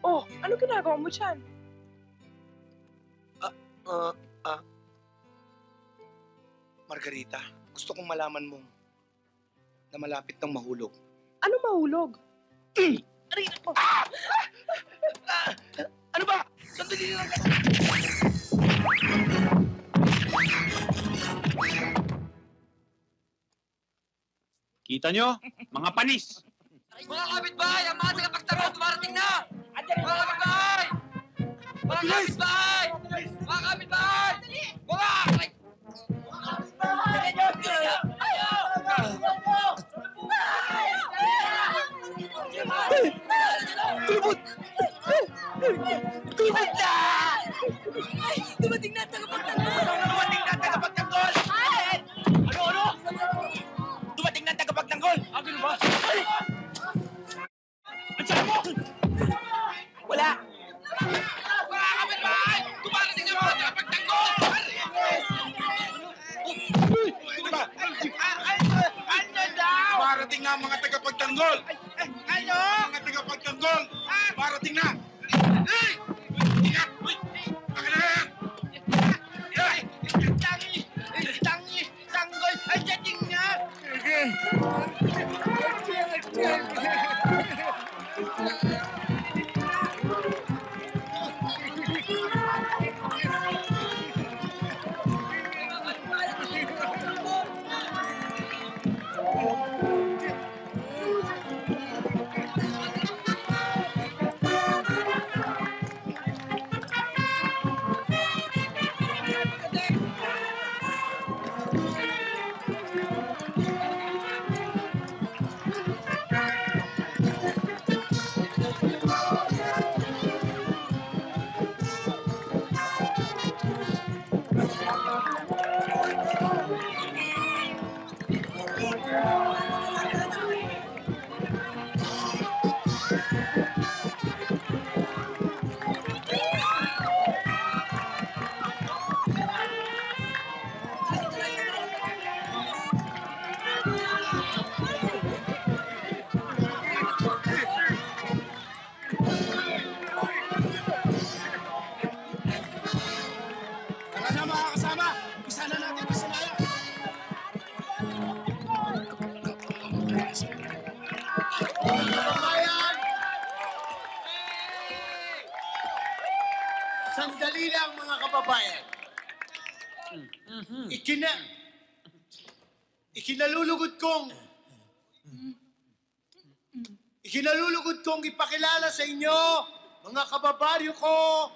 Oh, ano ginagawa mo dyan? Margarita, gusto kong malaman mong na malapit ng mahulog. Ano mahulog? Aray ko! Ano ba? Sandali lang! Kita nyo? Mga panis! Mga kapitbahay! Ang mga tagapagtanggol dumarating na! Mga kapitbahay! Mga kapitbahay! Mga kapitbahay! Mga! Tulubot! Tulubot na! Dumating na ang tagapagtanggol! Dumating na ang tagapagtanggol! Ano? Dumating na ang tagapagtanggol! Ano ba? Ang sabi mo! Wala! Mga kapitbahay! Dumarating na ang mga tagapagtanggol! Ano ba? Ano daw? Parating na ang mga tagapagtanggol! Ano? Mga tagapagtanggol! Parating na! Hey! Ingat! Uy! Baka na yan! Tanggol! Ay, dating na! Tara na mga kasama! Isa na natin ang simaya! Kababayan! Sandali lang mga kababayan. Ikinalulugod kong ipakilala sa inyo, mga kababaryo ko,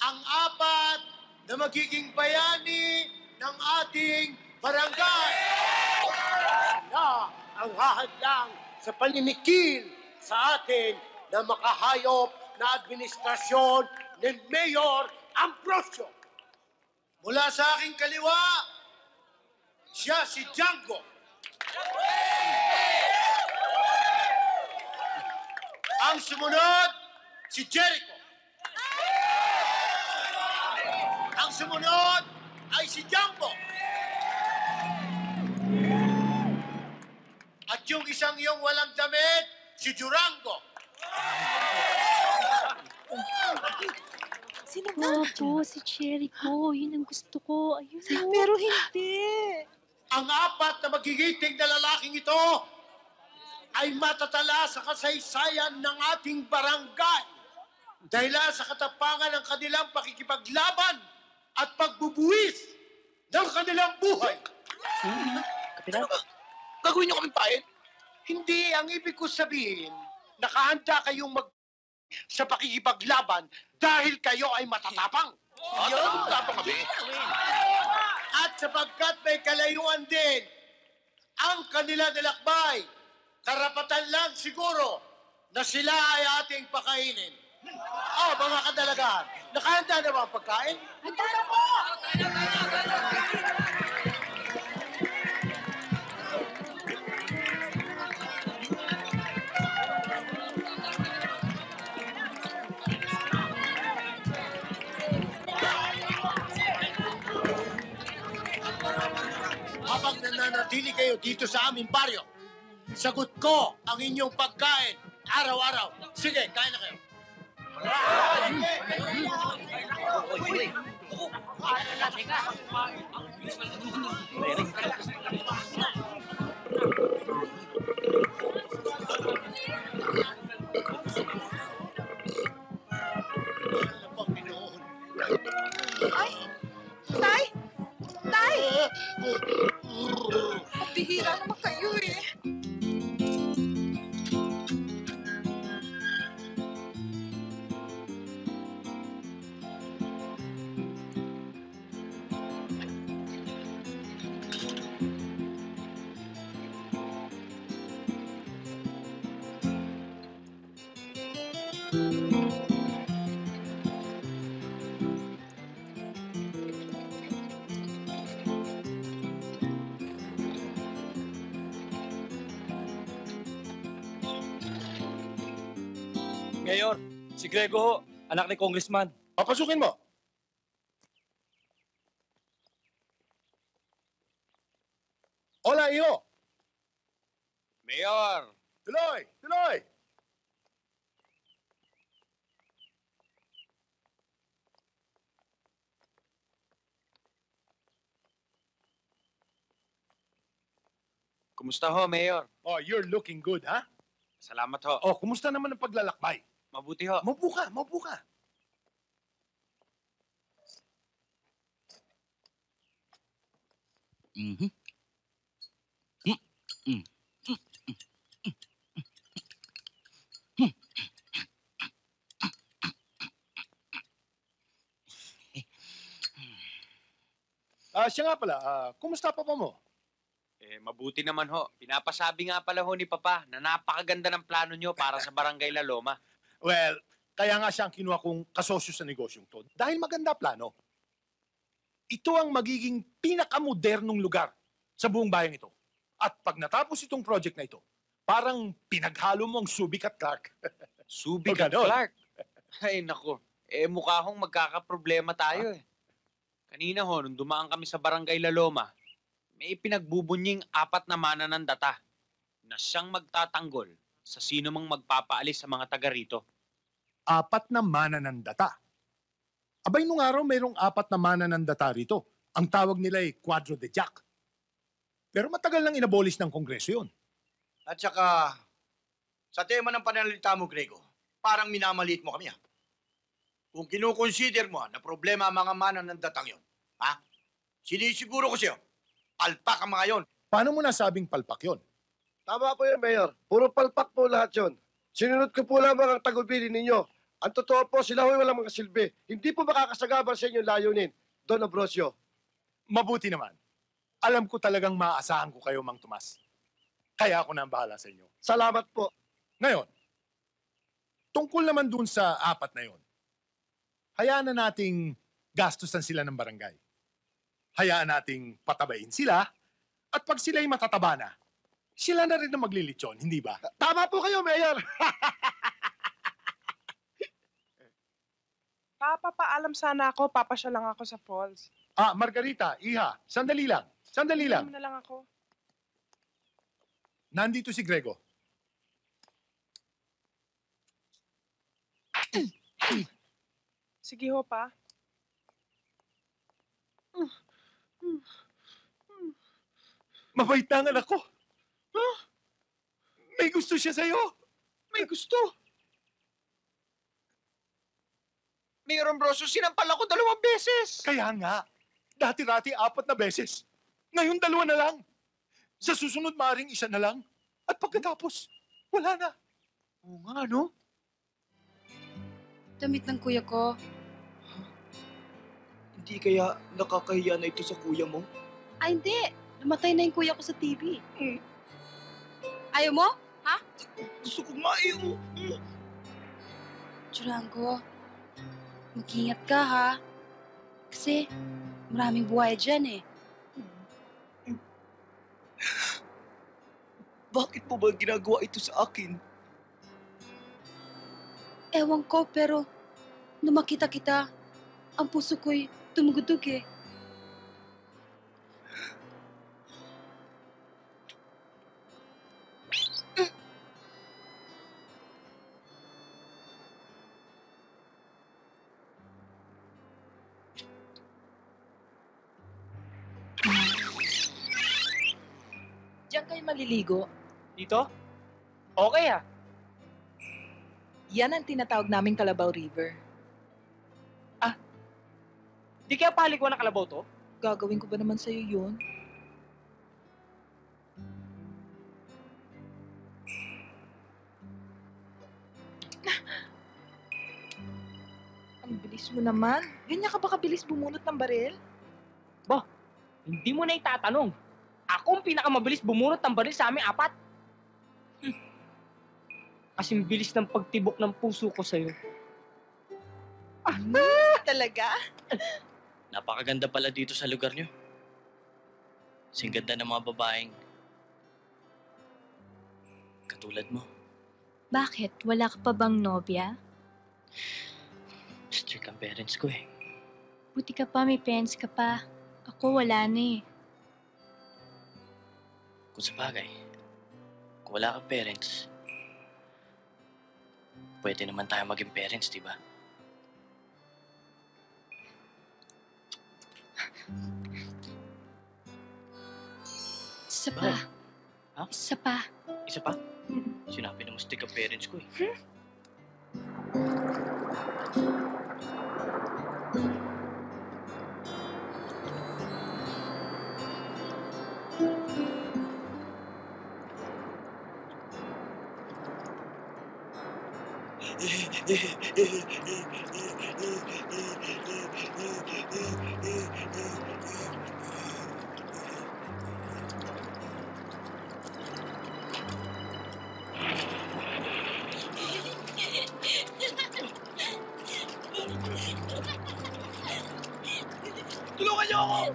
ang apat na magiging bayani ng ating barangay na ang hahadlang sa paninigil sa atin na makahayop na administrasyon ni Mayor Ambrosio. Mula sa aking kaliwa, siya si Django. Ang sumunod, si Jericho. Ang sumunod ay si Jumbo. At yung isang iyong walang damit, si Durango. Sino ba? Po, si Cherry ko. Yun ang gusto ko. Ayun. Pero hindi. Ang apat na magigiting na lalaking ito ay matatala sa kasaysayan ng ating barangay dahil sa katapangan ng kanilang pakikipaglaban at pagbubuwis ng kanilang buhay. Ano ba? Gagawin niyo kami pain? Hindi, ang ibig ko sabihin, nakahanda kayong sa pakikipaglaban dahil kayo ay matatapang. Yun! Tapang kami! At sapagkat may kalayuan din ang kanila nilakbay, karapatan lang siguro na sila ay ating pakainin. Oh, mga kadalagaan, nakahanda na ba ang pagkain? Handa na po! Habang nananatili kayo dito sa aming baryo, sagot ko ang inyong pagkain araw-araw. Sige, kain na kayo. Tay! Tay! Bihira naman kayo eh. Mayor, si Grego ho, anak ni Congressman. Papasukin mo. Hola, iyo. Mayor! Tuloy, tuloy. Kumusta ho, Mayor? Oh, you're looking good, ha? Salamat ho. Oh, kumusta naman ang paglalakbay? Mabuti ho. Maupo ka, maupo ka. Siya nga pala, kumusta pa mo? Mabuti naman ho. Pinapasabi nga pala ho ni Papa na napakaganda ng plano nyo para sa Barangay La Loma. Well, kaya nga siya ang kinuha kong kasosyo sa negosyong to. Dahil maganda plano. Ito ang magiging pinakamodernong lugar sa buong bayan ito. At pag natapos itong project na ito, parang pinaghalo mo ang Subic at Clark. Subic O, at ganon. Clark. Ay, nako. Mukha hong magkakaproblema tayo eh. Kanina ho, nung dumaan kami sa Barangay La Loma, may pinagbubunying 4 na mananandata na siyang magtatanggol sa sino mang magpapaalis sa mga taga rito. 4 na mananandata. Abay, nung araw mayroong 4 na mananandata rito. Ang tawag nila ay Quadro de Jack. Pero matagal nang inabolish ng Kongreso yun. At saka, sa tema ng pananalita mo, Grego, parang minamaliit mo kami, ha? Kung kinukonsider mo na problema ang mga mananandatang yon, ha? Sinisiguro ko sa'yo, palpak ang mga yon. Paano mo nasabing palpak yun? Tama po yun, Mayor. Puro palpak po lahat yun. Sinunod ko po lamang ang tagubilin ninyo. Ang totoo po, sila ho'y walang mga silbi. Hindi po makakasagabal sa inyong layunin. Don Ambrosio. Mabuti naman. Alam ko talagang maaasahan ko kayo, Mang Tomas. Kaya ako na ang bahala sa inyo. Salamat po. Ngayon, tungkol naman dun sa 4 na yon, hayaan na nating gastusan sila ng barangay. Hayaan nating patabain sila, at pag sila'y matataba na, sila na rin na maglilitsyon, hindi ba? Tama po kayo, Mayor. Papapaalam sana ako, papasya lang ako sa falls. Margarita, Iha, sandali lang. Sandali lang. Inom na lang ako. Nandito si Grego. Sige ho pa. Mabait na ang anak ko. May gusto siya sa'yo. May gusto. Mayor Ambrosio, sinampal ako 2 beses. Kaya nga, dati-rati 4 na beses. Ngayon 2 na lang. Sa susunod maring 1 na lang. At pagkatapos, wala na. Oo nga, no? Damit ng kuya ko. Hindi kaya nakakahiya na ito sa kuya mo? Ay, hindi. Namatay na yung kuya ko sa TV. Ayaw mo? Gusto kong maiyo. Churango, mag-ingat ka ha. Kasi maraming buhay dyan eh. Bakit mo ba ginagawa ito sa akin? Ewan ko, pero nung makita kita, ang puso ko'y tumugutog eh. Diyan kayo maliligo. Dito? Okay ah. Yan ang tinatawag naming Kalabaw River. Di kaya palikwa ng kalabaw to? Gagawin ko ba naman sa'yo yun? Ang bilis mo naman. Ganyan ka ba kabilis bumunot ng baril? Hindi mo na itatanong. Ako ang pinakamabilis bumunot ng baril sa aming apat. Kasing bilis ng pagtibok ng puso ko sa'yo. Talaga? Napakaganda pala dito sa lugar nyo. Kasing ganda ng mga babaeng katulad mo. Bakit? Wala ka pa bang nobya? Strict ang parents ko eh. Buti ka pa, may parents ka pa. Ako wala na eh. Kung sa bagay, kung wala kang parents, pwede naman tayo maging parents, di ba? Isa pa. Ha? Isa pa. Isa pa? Sinabi na mas strict ang parents ko eh. Tulungan niyo ako!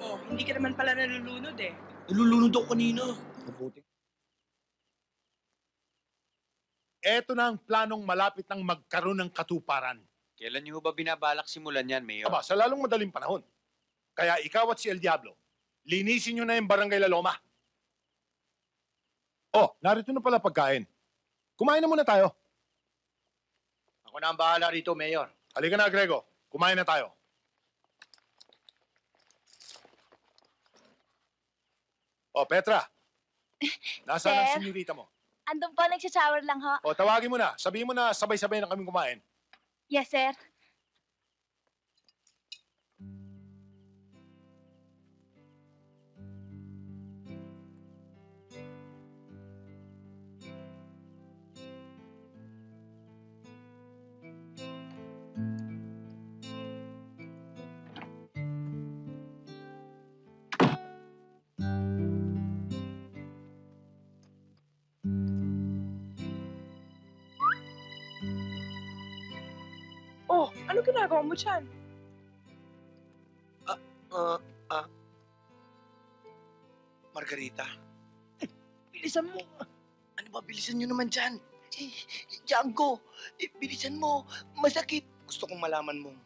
Oh, hindi ka naman pala nalulunod eh. Nalulunod ako kanina. Eto na ang planong malapit ng magkaroon ng katuparan. Kailan niyo ba binabalak simulan yan, Mayor? Aba, sa lalong madaling panahon. Kaya ikaw at si El Diablo, linisin nyo na yung barangay La Loma. Oh, narito na pala pagkain. Kumain na muna tayo. Ako na ang bahala rito, Mayor. Halika na, Grego. Kumain na tayo. Oh, Petra. Nasaan ang Sir? senyorita mo? Andun po, nagsashower lang ho. O, tawagin mo na. Sabihin mo na sabay-sabay na kaming kumain. Yes, sir. Oh, ano ginagawa mo dyan? Margarita, Bilisan mo. ano ba bilisan nyo naman dyan? Django, bilisan mo. Masakit. Gusto kong malaman mo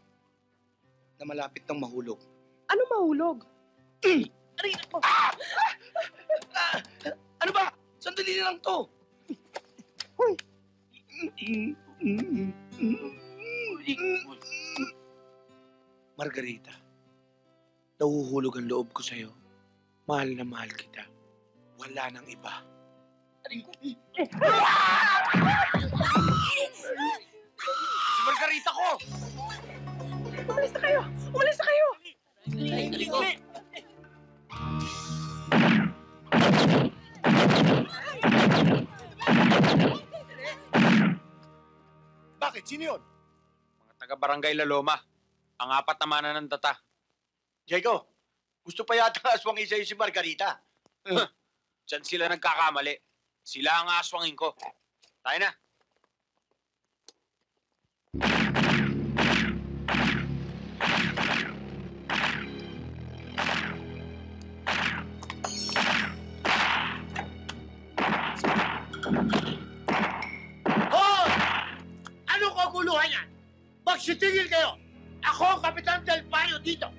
na malapit ng mahulog. Ano mahulog? Aray, ako! Ano ba? Sandali na lang to. Margarita, nahuhulog ang loob ko sa'yo. Mahal na mahal kita. Wala nang iba. Si Margarita ko! Umalis na kayo! Umalis na kayo! Bakit? Sino yun? Mga taga-barangay La Loma. Ang apat na mananandata. Diego, gusto pa yata aswang isa si Margarita. Diyan sila nagkakamali. Sila ang aswangin ko. Tayo na. Hoy! Ano kaguluhan yan? Magsitigil kayo! Ako ang Kapitan Del Payo dito!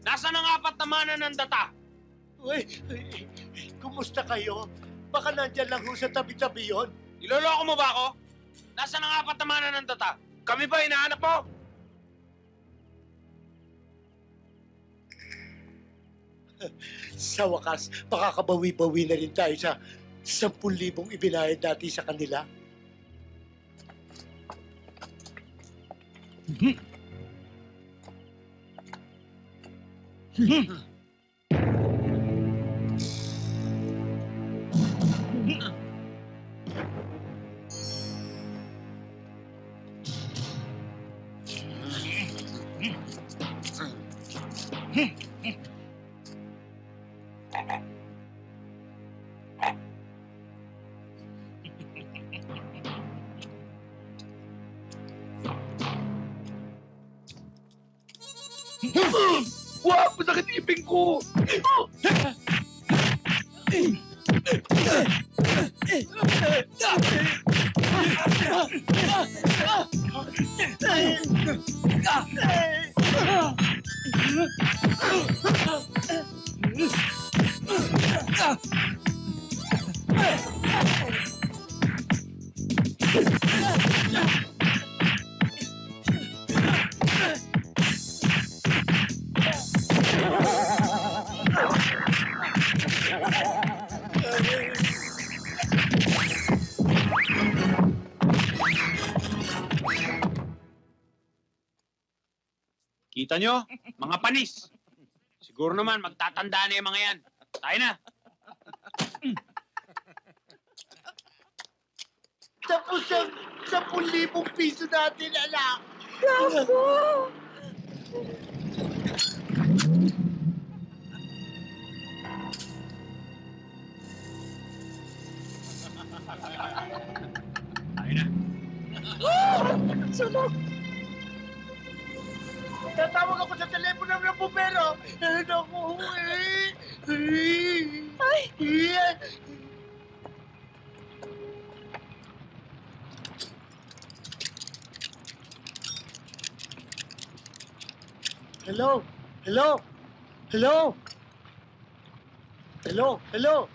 Nasaan ang apat na mananandata? Uy, kumusta kayo? Baka nandyan lang ho sa tabi-tabi yun. Niloloko mo ba ako? Nasaan ang apat na mananandata? Kami ba hinahanap mo? Sa wakas, makakabawi-bawi na rin tayo sa 10,000 ibinayad dati sa kanila. Wag! Masakit ipin ko! Kita nyo? Mga panis. Siguro naman, magtatanda na yung mga yan. Tayo na. Tapos ang 10,000 piso natin, anak. Tayo na. Sunog! Tatawag ako sa telepono ng bumbero. Naku, Ay! Hello? Hello? Hello? Hello? Hello?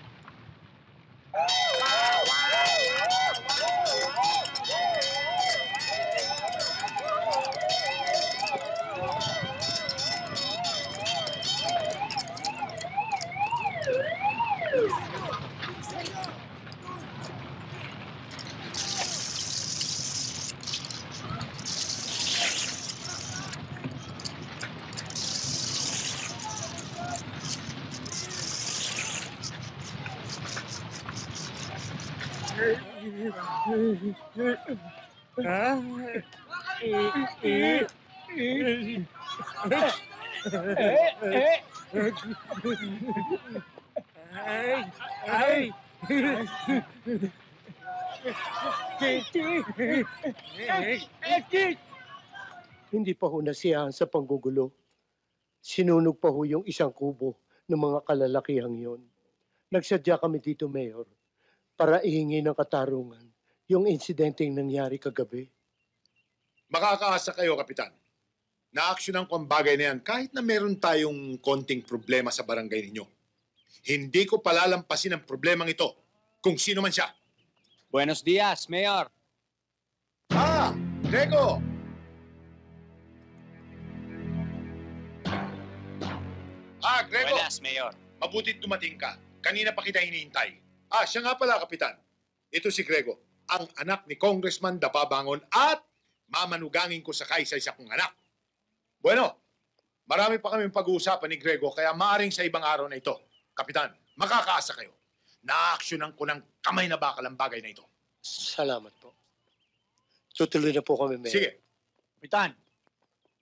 Hindi pa ho nasiyahan sa panggugulo. Sinunog pa ho yung isang kubo ng mga kalalakihang yon. Nagsadya kami dito, Mayor, para ihingi ng katarungan yung insidenteng nangyari kagabi. Makakaasa kayo, Kapitan. Na-actionan ko ang bagay na yan kahit na meron tayong konting problema sa barangay ninyo. Hindi ko palalampasin ang problemang ito kung sino man siya. Buenos dias, Mayor. Ah! Grego! Grego! Buenas, Mayor. Mabutit dumating ka. Kanina pa kita hinihintay. Siya nga pala, Kapitan. Ito si Grego, ang anak ni Congressman Dapabangon at mamanugangin ko sa kaisa-isa kong anak. Bueno, marami pa kaming pag-uusapan ni Grego kaya maaring sa ibang araw na ito. Kapitan, makakaasa kayo. Na-actionan ko ng kamay na bakal ang bagay na ito. Salamat po. Tutuloy na po kami, Mayor. Sige, Kapitan,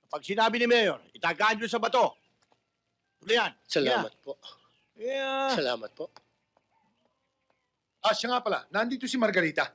kapag sinabi ni Mayor, itagaan nyo sa bato. Tuloy yan. Salamat po. Yeah. Salamat po. siya nga pala, nandito si Margarita.